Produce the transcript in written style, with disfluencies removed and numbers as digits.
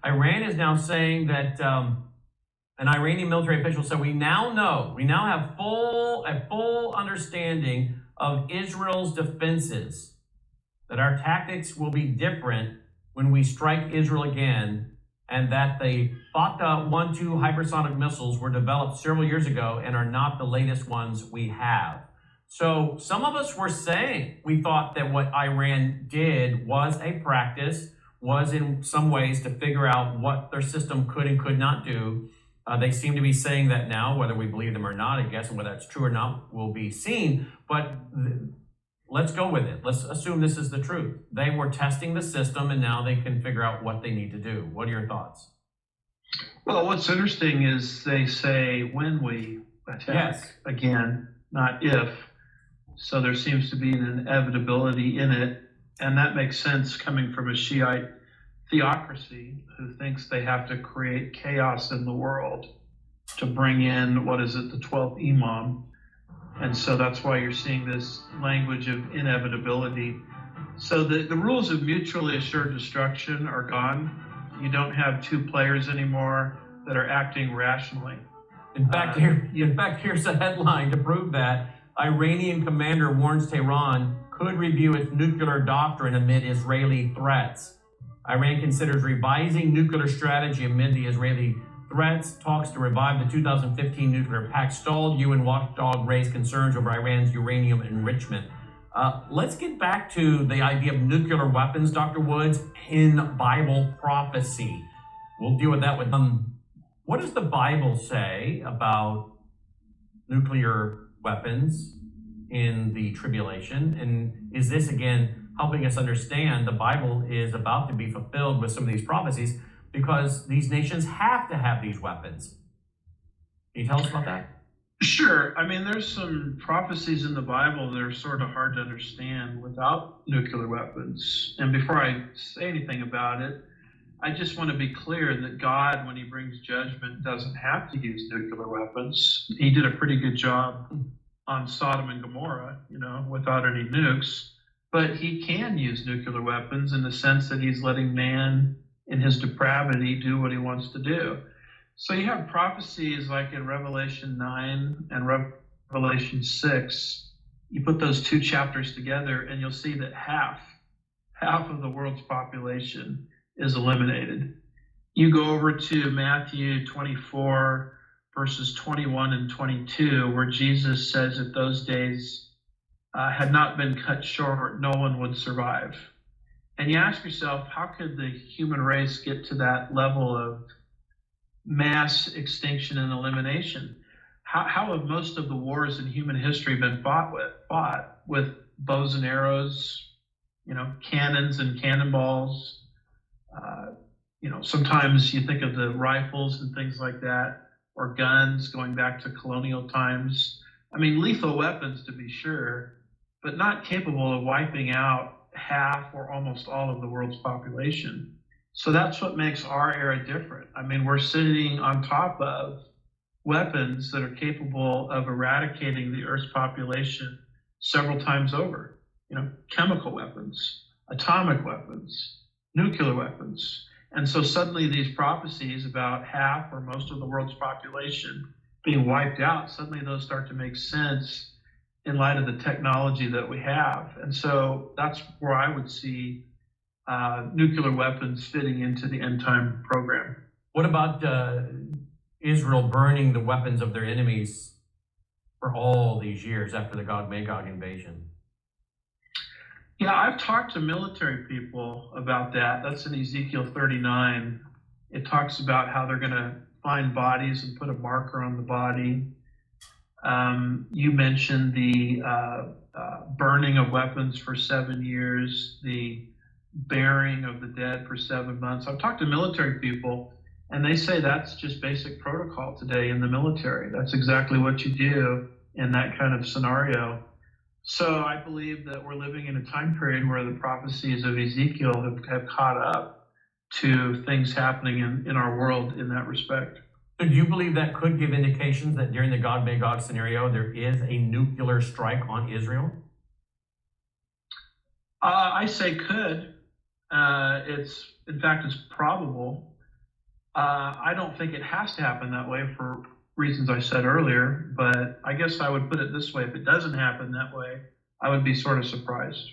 Iran is now saying that an Iranian military official said, we now have a full understanding of Israel's defenses, that our tactics will be different when we strike Israel again, and that the Fatah 1-2 hypersonic missiles were developed several years ago and are not the latest ones we have. So some of us were saying we thought that what Iran did was a practice, was in some ways to figure out what their system could and could not do. They seem to be saying that now. Whether we believe them or not, I guess, and whether that's true or not will be seen. But let's go with it. Let's assume this is the truth. They were testing the system, and now they can figure out what they need to do. What are your thoughts? Well, what's interesting is they say when we attack again, not if. So there seems to be an inevitability in it, and that makes sense coming from a Shiite theocracy who thinks they have to create chaos in the world to bring in, the 12th Imam. And so that's why you're seeing this language of inevitability. So the rules of mutually assured destruction are gone. You don't have two players anymore that are acting rationally. In fact, here's a headline to prove that. Iranian commander warns Tehran could review its nuclear doctrine amid Israeli threats. Iran considers revising nuclear strategy amid the Israeli threats. Talks to revive the 2015 nuclear pact stalled. UN watchdog raised concerns over Iran's uranium enrichment. Let's get back to the idea of nuclear weapons, Dr. Woods, in Bible prophecy. We'll deal with that with what does the Bible say about nuclear weapons in the tribulation? And is this, again, helping us understand the Bible is about to be fulfilled with some of these prophecies because these nations have to have these weapons? Can you tell us about that? Sure. I mean, there's some prophecies in the Bible that are sort of hard to understand without nuclear weapons. And before I say anything about it, I just want to be clear that God, when he brings judgment, doesn't have to use nuclear weapons. He did a pretty good job on Sodom and Gomorrah, without any nukes. But he can use nuclear weapons in the sense that he's letting man in his depravity do what he wants to do. So you have prophecies like in Revelation 9 and Revelation 6. You put those two chapters together and you'll see that half of the world's population is eliminated. You go over to Matthew 24, verses 21 and 22, where Jesus says that those days had not been cut short, no one would survive. And you ask yourself, how could the human race get to that level of mass extinction and elimination? How have most of the wars in human history been fought with bows and arrows, cannons and cannonballs? Sometimes you think of the rifles and things like that, or guns going back to colonial times. I mean, lethal weapons to be sure, but not capable of wiping out half or almost all of the world's population. So that's what makes our era different. I mean, we're sitting on top of weapons that are capable of eradicating the Earth's population several times over. Chemical weapons, atomic weapons, nuclear weapons. And so suddenly these prophecies about half or most of the world's population being wiped out, suddenly those start to make sense in light of the technology that we have. And so that's where I would see nuclear weapons fitting into the end time program. What about Israel burning the weapons of their enemies for all these years after the Gog-Magog invasion? Yeah, I've talked to military people about that. That's in Ezekiel 39. It talks about how they're going to find bodies and put a marker on the body. You mentioned the burning of weapons for 7 years, the burying of the dead for 7 months. I've talked to military people, and they say that's just basic protocol today in the military. That's exactly what you do in that kind of scenario. So I believe that we're living in a time period where the prophecies of Ezekiel have caught up to things happening in our world in that respect. So do you believe that could give indications that during the Gog-Magog scenario, there is a nuclear strike on Israel? I say could. In fact, it's probable. I don't think it has to happen that way for reasons I said earlier, but I guess I would put it this way: if it doesn't happen that way, I would be sort of surprised.